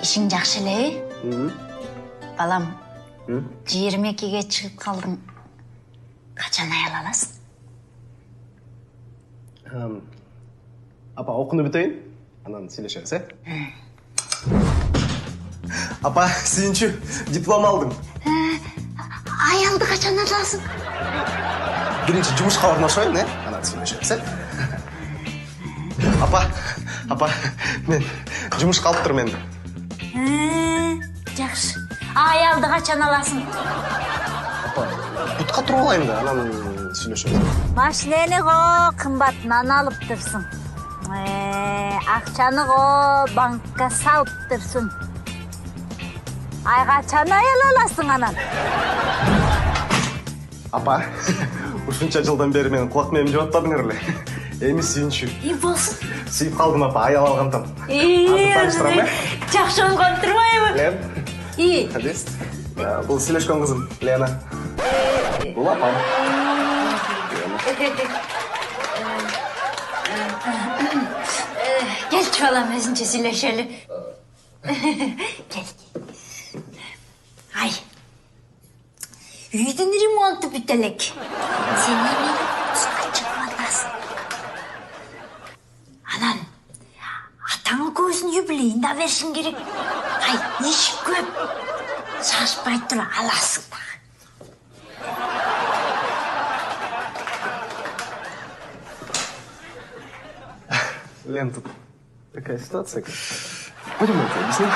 Ишиң жакшы элеби? Балам, 22-ге чыгып калдың. Качан аял аласың? Апа, окууну бүтөйүн, анан сүйлөшөбүз, Апа, сүйүнчү, диплом алдым. Аялды качан аласың? Биринчи жумушка орношоюн, анан сүйлөшөбүз, Апа, мен жумушка алып турмун энди. Жакшы. Аялды качан аласың? Апа, бутка туруп алайын да, анан сүйлөшөбүз. Машинени го кымбатынан алып турсуң. Акчаны го банкка салып турсуң. Ай качан аял аласың анан? Апа, ушунча жылдан бери менин кулак мээми жабатпадыңар эле. Эми сүйүнчү. Болсун. Сүйүп калдым, апа, аял алгантан. Азыр тааныштырам, Жакшы болгон турбайбы? Лен. Адес. Бул сүйлөшкөн кызым, Лена. Бул апам. Келчи балам, өзүнчө сүйлөшөлү. Кел. Ай. Үйдүн ремонту бүт элек. Сен эми сага чыгып атасың. Анан атаңа көзүн юбилейин да беришиң керек. Ай, иш көп. Шашпай тура аласың да. Лен, тут такая ситуация. Пойдем я тебе объясню.